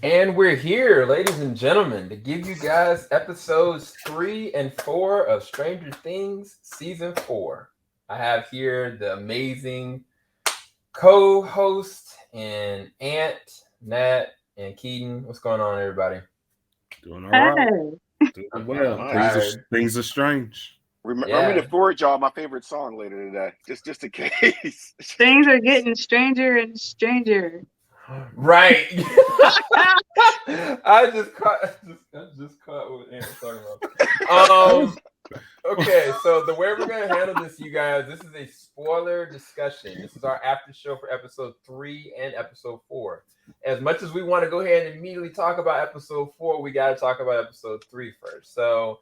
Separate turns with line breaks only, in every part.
And we're here, ladies and gentlemen, to give you guys episodes 3 and 4 of Stranger Things Season 4. I have here the amazing co host and Ant, Nat, and Keaton. What's going on, everybody?
Doing all right.
Hey,
Doing
I'm
well.
Nice.
tired.
Things are strange.
Remember
Yeah.
to forward y'all my favorite song later today, just in case. Just in
things are
case.
getting stranger and stranger.
Right. I just caught what Ant was talking about. Okay, so the way we're gonna handle this, you guys, this is a spoiler discussion. This is our after show for episode 3 and episode 4. As much as we want to go ahead and immediately talk about episode 4, we gotta talk about episode 3 first. So,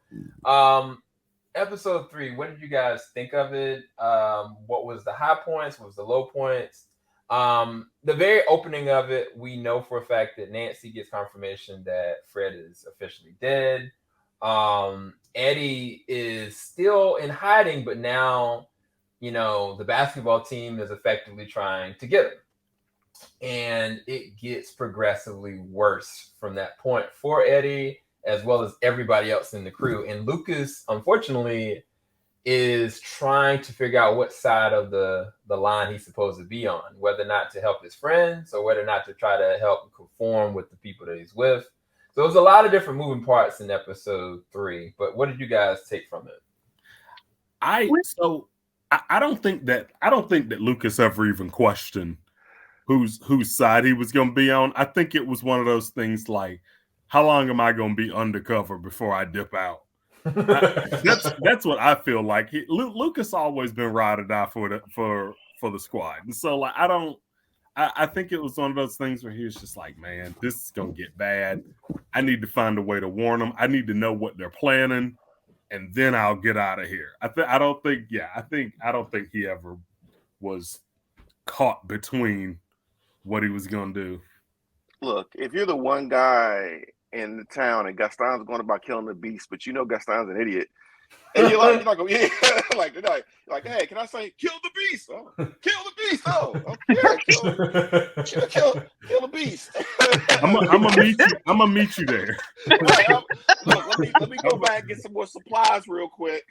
episode 3, what did you guys think of it? What was the high points? What was the low points? The very opening of it, we know for a fact that Nancy gets confirmation that Fred is officially dead. Eddie is still in hiding, but now, the basketball team is effectively trying to get him. And it gets progressively worse from that point for Eddie, as well as everybody else in the crew. And Lucas, unfortunately, is trying to figure out what side of the line he's supposed to be on, whether or not to help his friends or whether or not to try to help conform with the people that he's with. So there's a lot of different moving parts in episode 3. But what did you guys take from it?
What?
I don't think that Lucas ever even questioned whose side he was going to be on. I think it was one of those things like, how long am I going to be undercover before I dip out? That's what I feel like. Lucas always been ride or die for the squad, and so like I think it was one of those things where he was just like, man, this is gonna get bad. I need to find a way to warn them. I need to know what they're planning, and then I'll get out of here. I don't think he ever was caught between what he was gonna do.
Look, if you're the one guy in the town and Gaston's going about killing the beast, but you know Gaston's an idiot, and you're not going, yeah, like, hey, can I say kill the beast? Oh, kill the beast. Oh, yeah, kill the beast.
I'm gonna meet you there.
Right, look, let me go back and get some more supplies real quick.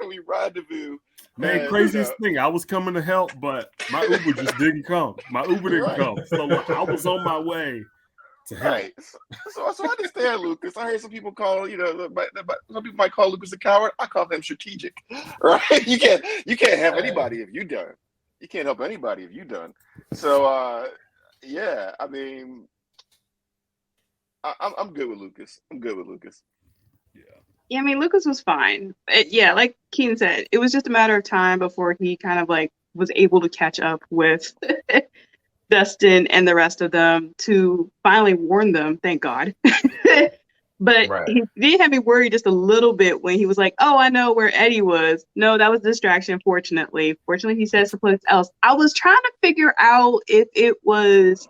We rendezvous.
Man,
And,
craziest thing, I was coming to help, but my Uber just didn't come. My Uber didn't
Right.
come. So like, I was on my way to help.
Right. So I understand Lucas. I heard some people call, some people might call Lucas a coward. I call him strategic. Right? You can't help anybody if you done. You can't help anybody if you done. So yeah, I mean, I'm good with Lucas. I'm good with Lucas.
Yeah, I mean, Lucas was fine. Yeah, like Keen said, it was just a matter of time before he kind of like was able to catch up with Dustin and the rest of them to finally warn them. Thank God. But
Right.
he did have me worried just a little bit when he was like, "Oh, I know where Eddie was." No, that was distraction. Fortunately, he said someplace else. I was trying to figure out if it was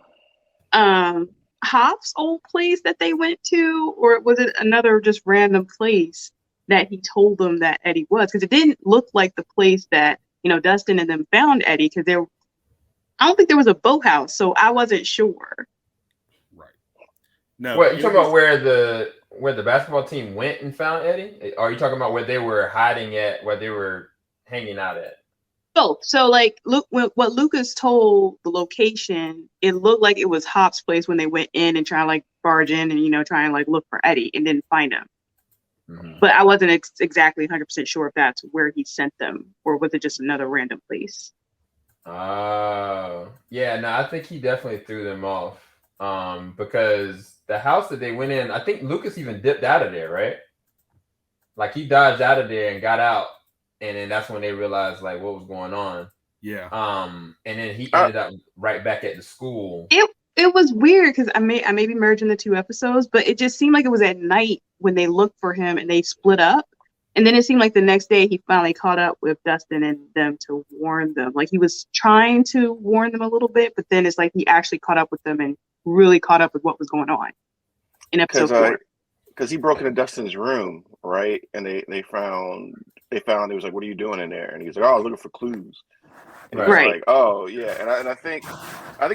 Hop's old place that they went to, or was it another just random place that he told them that Eddie was? Because it didn't look like the place that Dustin and them found Eddie. Because I don't think there was a boathouse, so I wasn't sure.
Right. No.
What you talking about? Where the basketball team went and found Eddie? Or are you talking about where they were hiding at, where they were hanging out at?
Both. So, like, what Lucas told the location, it looked like it was Hop's place when they went in and try to like barge in and try and like look for Eddie and didn't find him.
Mm-hmm.
But I wasn't exactly 100% sure if that's where he sent them or was it just another random place.
Yeah, no, I think he definitely threw them off. Because the house that they went in, I think Lucas even dipped out of there, right? Like he dodged out of there and got out, and then that's when they realized like what was going on.
Yeah.
And then he ended up right back at the school.
It was weird because I may be merging the two episodes, but it just seemed like it was at night when they looked for him and they split up. And then it seemed like the next day he finally caught up with Dustin and them to warn them. Like he was trying to warn them a little bit, but then it's like he actually caught up with them and really caught up with what was going on in episode 4.
Because he broke into Dustin's room, right? And they found it was like, what are you doing in there? And he was like, oh, I was looking for clues. And
Right.
it's like, oh yeah, and I think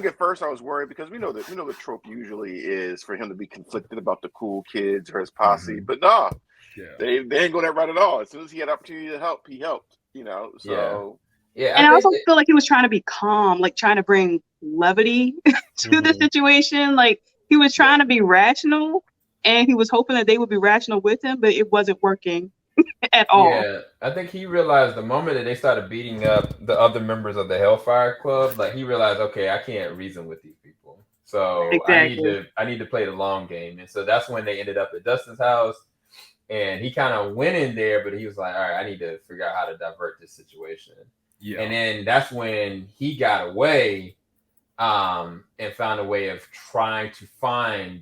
at first I was worried because we know the trope usually is for him to be conflicted about the cool kids or his posse, but nah, they ain't go that right at all. As soon as he had opportunity to help, he helped. So
yeah.
And I also feel like he was trying to be calm, like trying to bring levity to the situation. Like he was trying to be rational, and he was hoping that they would be rational with him, but it wasn't working at all.
Yeah, I think he realized the moment that they started beating up the other members of the Hellfire Club, like he realized, okay, I can't reason with these people, so
Exactly.
I need to play the long game, and so that's when they ended up at Dustin's house, and he kind of went in there, but he was like, all right, I need to figure out how to divert this situation, and then that's when he got away, and found a way of trying to find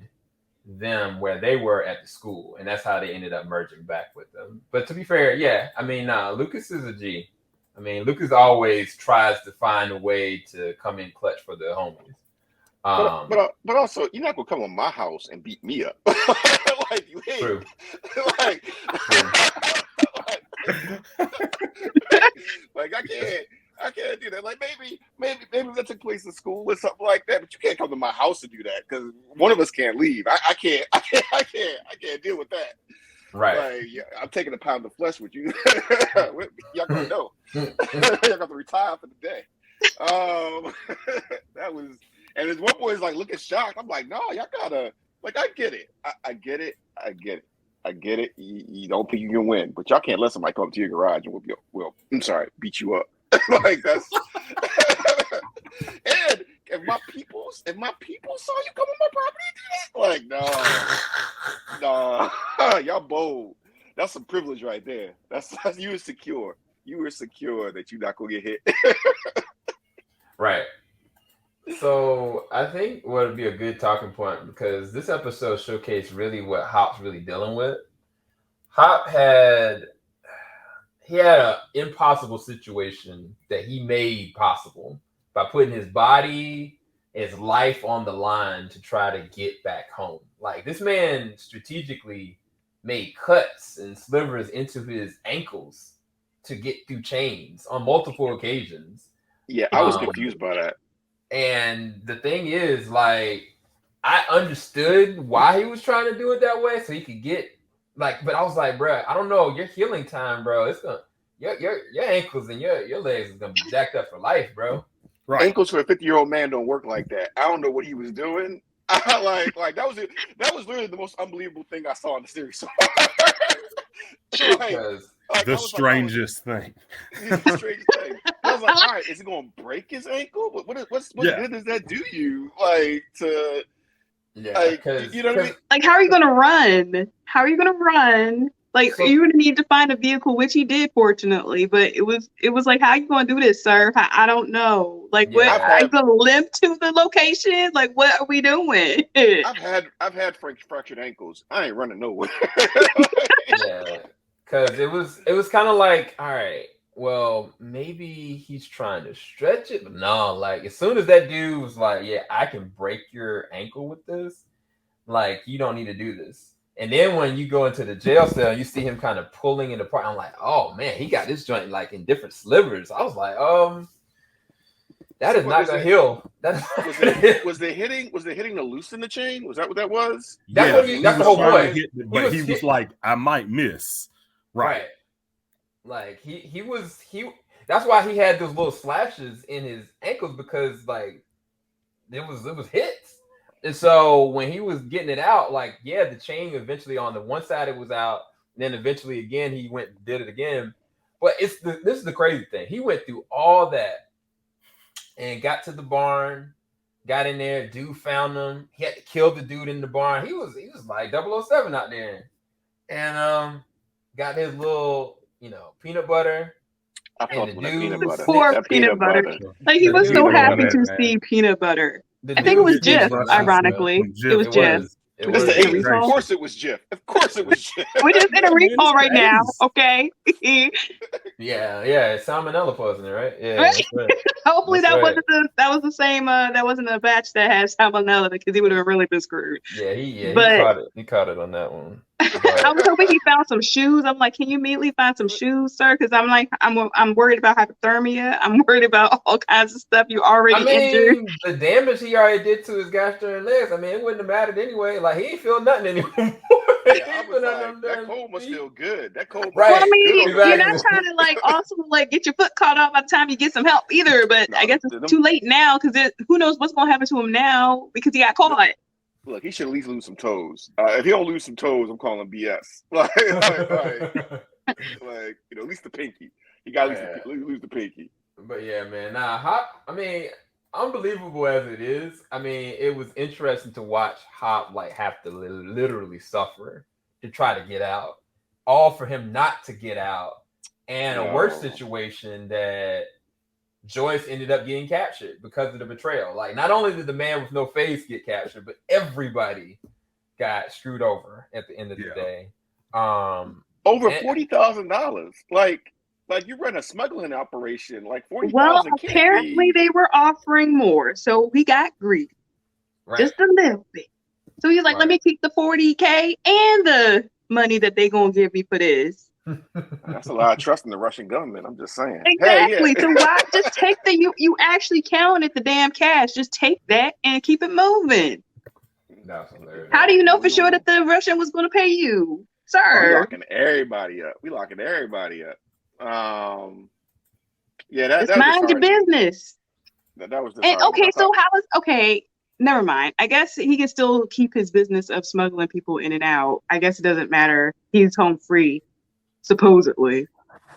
them where they were at the school, and that's how they ended up merging back with them. But to be fair, I mean, Lucas is a G. I mean, Lucas always tries to find a way to come in clutch for the homies.
But also, you're not gonna come to my house and beat me up. Like you ain't.
True.
Like I can't do that. Like maybe that took place in school or something like that. But you can't come to my house to do that because one of us can't leave. I can't deal with that.
Right.
Like, I'm taking a pound of flesh with you. Y'all gonna know. Y'all got to retire for the day. That was, and his one boy's like looking shocked. I'm like, no, y'all gotta. Like, I get it. I get it. You don't think you can win, but y'all can't let somebody come up to your garage and beat you up. Like that's. And if my people saw you come on my property and do that, like no, y'all bold. That's some privilege right there. That's you were secure. You were secure that you're not gonna get hit.
Right. So I think what would be a good talking point, because this episode showcased really what Hop's really dealing with. Hop had an impossible situation that he made possible by putting his body, his life on the line to try to get back home. Like, this man strategically made cuts and slivers into his ankles to get through chains on multiple occasions.
Yeah, I was confused by that.
And the thing is, like, I understood why he was trying to do it that way, so he could get, like, but I was like, bro, I don't know, your healing time, bro, it's gonna, your ankles and your legs is gonna be jacked up for life, bro.
Right. Ankles for a 50-year-old man don't work like that. I don't know what he was doing. Like that was literally the most unbelievable thing I saw in the series.
The strangest thing.
The strangest thing. I was like, all right, is it going to break his ankle? What good does that do you? Like, to, like, you know what I mean?
Like, how are you going to run? How are you going to run? Like, you're going to need to find a vehicle, which he did, fortunately. But it was like, how are you going to do this, sir? I don't know. Like, what? Are you going to limp to the location? Like, what are we doing?
I've had fractured ankles. I ain't running nowhere.
Yeah, because it was kind of like, all right, well, maybe he's trying to stretch it, but no, like, as soon as that dude was like, yeah, I can break your ankle with this, like, you don't need to do this. And then when you go into the jail cell, you see him kind of pulling it apart. I'm like, oh man, he got this joint like in different slivers. I was like, that is not gonna heal.
Was they hitting to loosen the chain? Was that what that was?
That's the whole point.
But he was like, I might miss. Right.
Like he was. That's why he had those little slashes in his ankles, because like it was hits. And so when he was getting it out, like, yeah, the chain eventually on the one side it was out, and then eventually again he went and did it again. But this is the crazy thing. He went through all that and got to the barn, got in there, dude found him. He had to kill the dude in the barn. He was like 007 out there. And got his little, peanut butter.
I fuck with peanut butter.
Poor peanut butter. Like, he was so happy to see peanut butter. I think it was Jif, ironically. It was Jif.
Of course it was Jif. Of course it was Jif.
We're just in a recall right now, okay?
Yeah, salmonella poisoning, right? Yeah.
Right? Right. Hopefully that was the same. That wasn't a batch that had salmonella, because he would have really been screwed.
Yeah, he caught it on that one.
I was hoping he found some shoes. I'm like, can you immediately find some shoes, sir? Because I'm like, I'm worried about hypothermia. I'm worried about all kinds of stuff. You already injured.
The damage he already did to his gastrointestinal legs. I mean, it wouldn't have mattered anyway. Like he ain't feel nothing anymore.
I was like, that cold must feel good. That cold.
Right.
Well, I mean,
Exactly.
you're not trying to like also like get your foot caught off by the time you get some help either. But I guess it's too late now because who knows what's going to happen to him now because he got caught.
Look, he should at least lose some toes. If he don't lose some toes, I'm calling BS. Like, at least the pinky. He got to lose the pinky.
But yeah, man. Hop. I mean, unbelievable as it is. I mean, it was interesting to watch Hop like have to literally suffer to try to get out, all for him not to get out, and a worse situation that Joyce ended up getting captured because of the betrayal. Like, not only did the man with no face get captured, but everybody got screwed over at the end of the day. Over
$40,000. Like you run a smuggling operation, like 40,000.
Well, apparently they were offering more, so we got greedy, just a little bit. So he's like, let me keep the $40K and the money that they gonna give me for this.
That's a lot of trust in the Russian government. I'm just saying.
Exactly.
Hey, yeah.
So why just take you actually counted the damn cash? Just take that and keep it moving.
That's hilarious.
How do you know for sure that the Russian was going to pay you, sir?
We locking everybody up. That's
mind your business.
That was
never mind. I guess he can still keep his business of smuggling people in and out. I guess it doesn't matter. He's home free. Supposedly,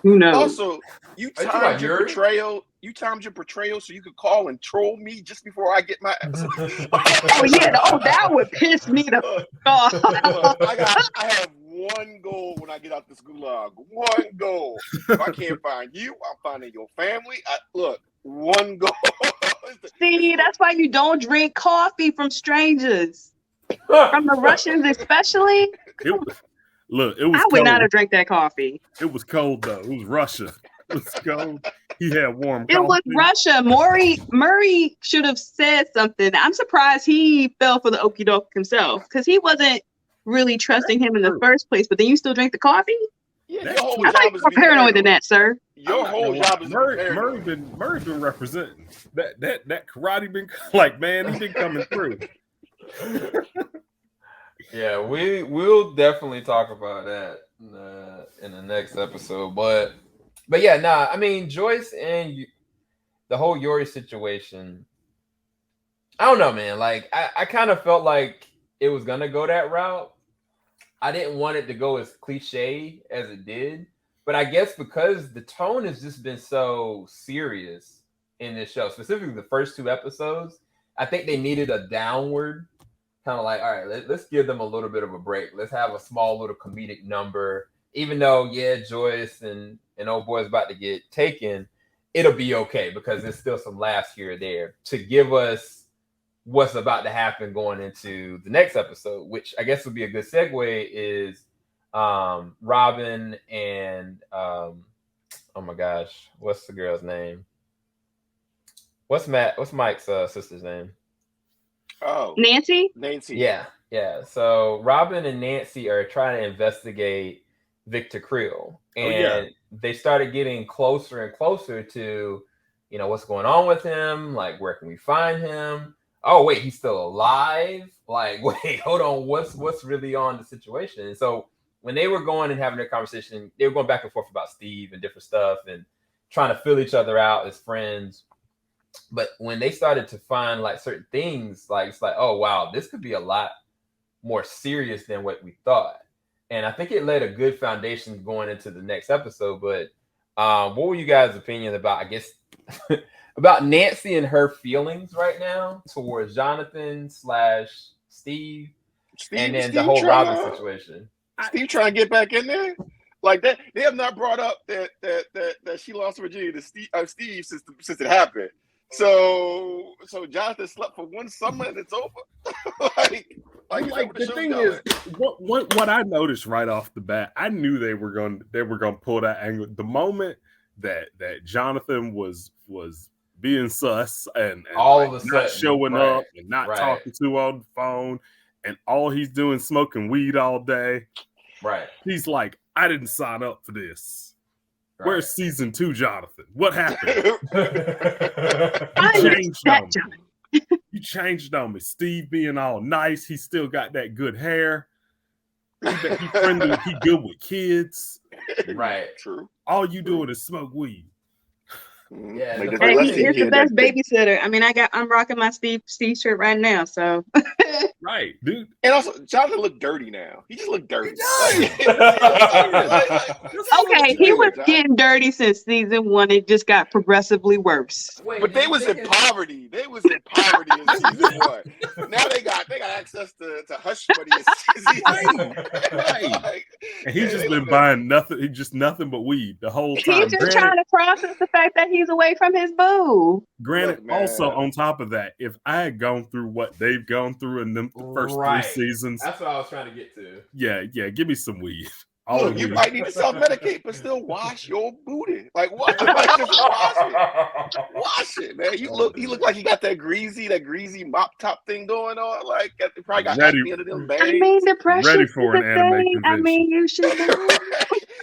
who knows?
Also, you timed your portrayal. You timed your portrayal so you could call and troll me just before I get my.
That would piss me the off.
I have one goal when I get out this gulag. One goal. If I can't find you, I'm finding your family. One goal.
See, that's why you don't drink coffee from strangers, from the Russians especially.
Look, it was.
I would not have drank that coffee.
It was cold though. It was Russia. It was cold. He had warm coffee.
It was Russia. Murray should have said something. I'm surprised he fell for the okie doke himself because he wasn't really trusting him in the first place. But then you still drink the coffee?
Yeah,
I think you're more paranoid than that, sir.
Your whole job is
Murray been representing that karate been like, man, he been coming through.
Yeah, we'll definitely talk about that in the next episode. But yeah, I mean, Joyce and the whole Yuri situation, I don't know, man. Like, I kind of felt like it was going to go that route. I didn't want it to go as cliche as it did. But I guess because the tone has just been so serious in this show, specifically the first 2 episodes, I think they needed a downward kind of like, all right, let's give them a little bit of a break. Let's have a small little comedic number. Even though, Joyce and old boy's about to get taken, it'll be okay because there's still some laughs here or there to give us what's about to happen going into the next episode, which I guess would be a good segue is Robin and oh my gosh, what's the girl's name? What's Mike's sister's name?
Oh,
Nancy.
Yeah. So Robin and Nancy are trying to investigate Victor Creel, and they started getting closer and closer to, what's going on with him. Like, where can we find him? Oh, wait, he's still alive. Like, wait, hold on. What's really on the situation? And so when they were going and having their conversation, they were going back and forth about Steve and different stuff and trying to fill each other out as friends. But when they started to find like certain things, like it's like, oh wow, this could be a lot more serious than what we thought. And I think it laid a good foundation going into the next episode. But what were you guys' opinions about, I guess, about Nancy and her feelings right now towards Jonathan / Steve, and then the whole Robin situation?
Steve trying to get back in there? Like that, they have not brought up that she lost virginity to Steve since it happened. So Jonathan slept for one summer and it's over. like
the thing is, what I noticed right off the bat, I knew they were going to pull that angle. The moment that Jonathan was being sus and
all of a sudden
not showing up and not talking to on the phone, and all he's doing smoking weed all day.
Right.
He's like, I didn't sign up for this.
Right.
Where's season 2, Jonathan? What happened?
I
You
missed
changed
that,
on
John.
me. You changed on me. Steve being all nice. He still got that good hair. He friendly. He good with kids.
Right.
True.
All you doing is smoke weed.
Yeah,
Like
the
the
Hey,
funny
Leslie
thing-
he's the
kid
best
that-
babysitter. I mean, I'm rocking my Steve shirt right now, so
Right, dude.
And also, Jonathan looked dirty now. He just looked dirty.
does.
okay, he was getting dirty since season 1. It just got progressively worse.
Wait,
But
do
they
you
was
think
in
it's-
poverty. They was in poverty in season 1. Now they got access to hush money in season 2.
Right.
Like,
And he's just
they
been
was
buying nothing. He just nothing but weed the whole time.
He's just trying to process the fact that he's away from his boo.
Granted,
Look, man.
also on top of that, if I had gone through what they've gone through in them first
Right.
3 seasons,
That's what I was trying to get to.
yeah, give me some weed. All
Look,
the
you
weed.
might need to self-medicate, but still wash your booty. Like what? Like just wash it. Wash it, man. He look like he got that greasy mop top thing going on. Like he probably got
Ready.
acne under them
I
bangs.
mean, depression
Ready
is
for an
a
anime
thing. I
convention.
mean, you should know.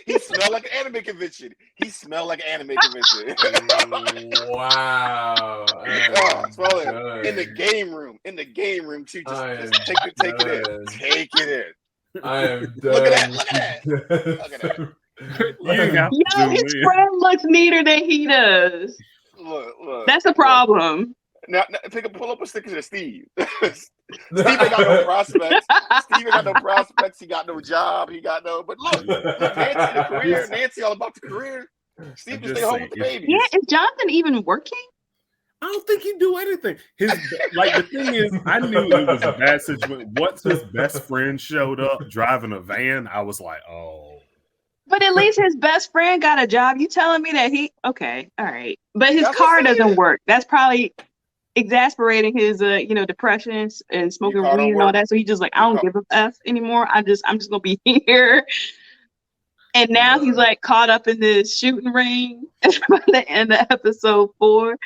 He smelled like an anime convention. He smelled like an anime convention.
Wow.
Oh, smell it.
Good.
In the game room. Too.
I
Just take it in.
done.
Take it in.
I am done.
Look at that. Look at that.
You have to
Yo,
zoom
his
in.
friend looks neater than he does.
Look.
That's the problem.
Now pull up a sticker to Steve. Steve ain't got no prospects. Steve ain't got no prospects. He got no job. He got no. But look, Nancy, the career. Nancy all about the career. Steve can
just
stay home
saying,
with the baby.
Yeah, is Jonathan even working?
I don't think he'd do anything. The thing is, I knew it was a bad situation. Once his best friend showed up driving a van, I was like, oh.
But at least his best friend got a job. You telling me that okay, all right. But his
That's
car
what I'm saying.
doesn't work. That's probably exasperating his depression and smoking
car don't
weed and all
work.
that. So he's just like, I don't give a F anymore. I'm just gonna be here. And now he's like caught up in this shooting ring by the end of episode 4.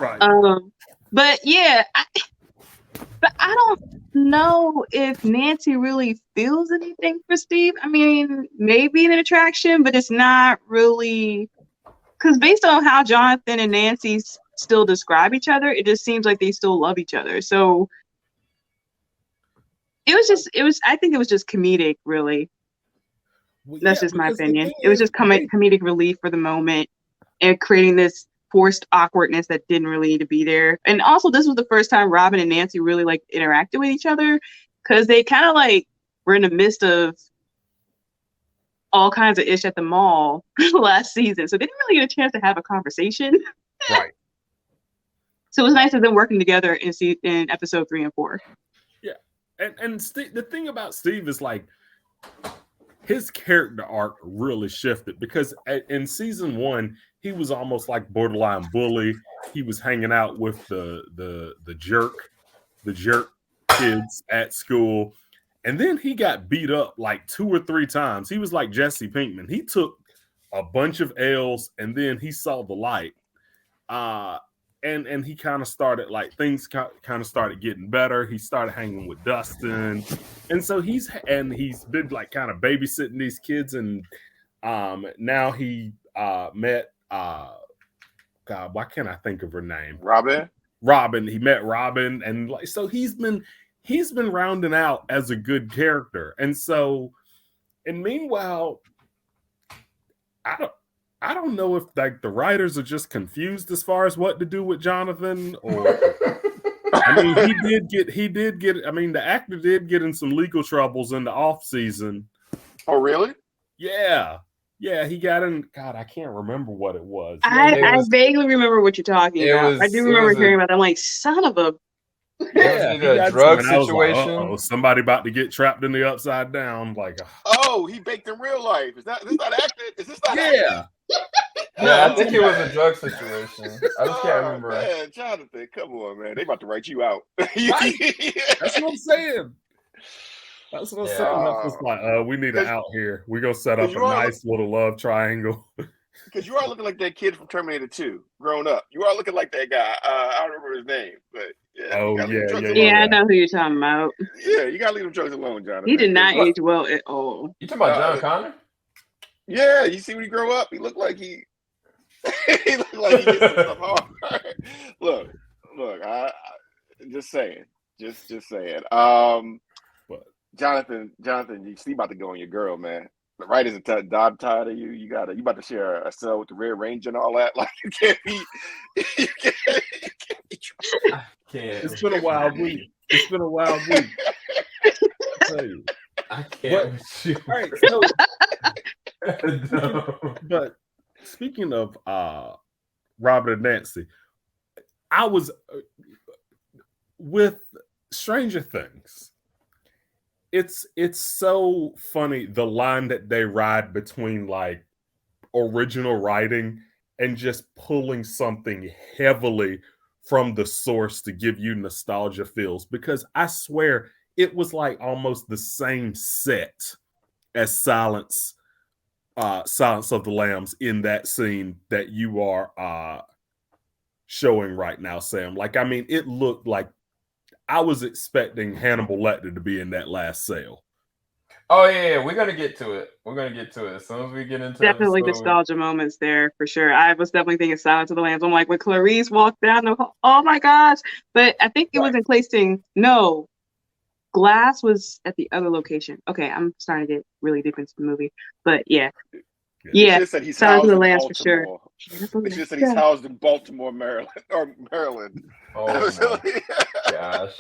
Right.
But yeah, I don't know if Nancy really feels anything for Steve. I mean, maybe an attraction, but it's not really, because based on how Jonathan and Nancy still describe each other, it just seems like they still love each other. So I think it was just comedic, really.
Well,
That's
yeah,
just my
because the
opinion.
thing
It was
is,
just comedic relief for the moment and creating this forced awkwardness that didn't really need to be there. And also, this was the first time Robin and Nancy really like interacted with each other, because they kind of like were in the midst of all kinds of ish at the mall last season. So they didn't really get a chance to have a conversation.
Right.
So it was nice of them working together in episode 3 and 4.
Yeah. And the thing about Steve is like his character arc really shifted, because in season 1 he was almost like borderline bully. He was hanging out with the jerk kids at school, and then he got beat up like 2 or 3 times. He was like Jesse Pinkman. He took a bunch of L's, and then he saw the light. And he kind of started like things kind of started getting better. He started hanging with Dustin, and so he's been like kind of babysitting these kids, and now he met God, why can't I think of her name? Robin. He met Robin, and like so he's been rounding out as a good character, and meanwhile, I don't know if like the writers are just confused as far as what to do with Jonathan, or I mean, he did get. I mean, the actor did get in some legal troubles in the off season.
Oh, really?
Yeah, he got in. God, I can't remember what it was.
I vaguely remember what you're talking about. I do remember hearing about it. I'm like, son of a.
Yeah, he got a drug situation.
Like, somebody about to get trapped in the upside down. Like,
oh, he baked in real life. Is this not acted? Is this not
yeah.
Yeah, I think it was a drug situation. I just can't remember.
Man, Jonathan, come on, man. They about to write you out.
Right. That's what I'm saying. That's what I'm saying. That's just like, we need an out here. We're going to set up a nice little love triangle.
Because you are looking like that kid from Terminator 2, grown up. You are looking like that guy. I don't remember his name, but yeah.
Oh,
you gotta leave them drugs
yeah.
Yeah, I
alone.
know who you're talking about.
Yeah, you gotta leave them drugs alone, Jonathan.
He did not
Look,
age well at all.
You talking about John Connor?
Yeah, you see when he grow up, he looked like he he looked like he did some stuff hard. look, I just saying. Just saying. Jonathan, you see about to go on your girl, man. The writers are tired of you. You about to share a cell with the Red Ranger and all that. Like you can't be. You can't be
I can't.
It's been a wild week. I tell you.
I can't. With you.
All right, so, but speaking of Robert and Nancy, I was with Stranger Things. It's so funny the line that they ride between like original writing and just pulling something heavily from the source to give you nostalgia feels, because I swear it was like almost the same set as Silence of the Lambs in that scene that you are showing right now, Sam. Like, I mean, it looked like I was expecting Hannibal Lecter to be in that last sale.
Oh yeah, we're gonna get to it. As soon as we get into
Definitely
episode...
nostalgia moments there for sure. I was definitely thinking Silence of the Lambs. I'm like, when Clarice walked down the hall, oh my gosh. But I think it was in placing. No, Glass was at the other location. Okay, I'm starting to get really deep into the movie. But yeah.
They just said he's
Silence of
housed
the
in
Lambs for sure.
Baltimore. They just said he's housed in Baltimore, Maryland.
Oh my gosh.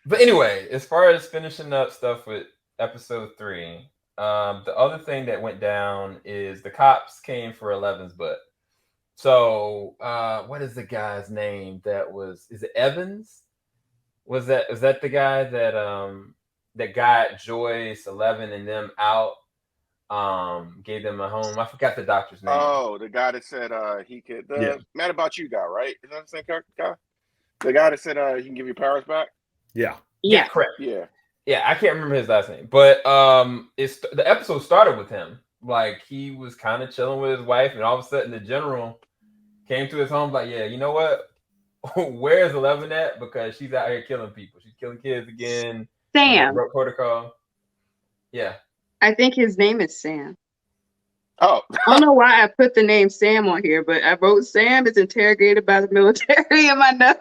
But anyway, as far as finishing up stuff with episode 3, the other thing that went down is the cops came for 11's butt. So what is the guy's name? Is it Evans? Was that the guy that got Joyce, 11, and them out? Gave them a home. I forgot the doctor's name.
Oh, the guy that said he could. Mad About You guy, right? Is that the same guy? The guy that said he can give you powers back.
Yeah,
correct.
Yeah,
I can't remember his last name, but the episode started with him. Like he was kind of chilling with his wife, and all of a sudden the general came to his home. Like, yeah, you know what? Where's 11 at? Because she's out here killing people. She's killing kids again.
Sam.
Protocol. Yeah.
I think his name is Sam.
Oh.
I don't know why I put the name Sam on here, but I wrote Sam is interrogated by the military in my notes.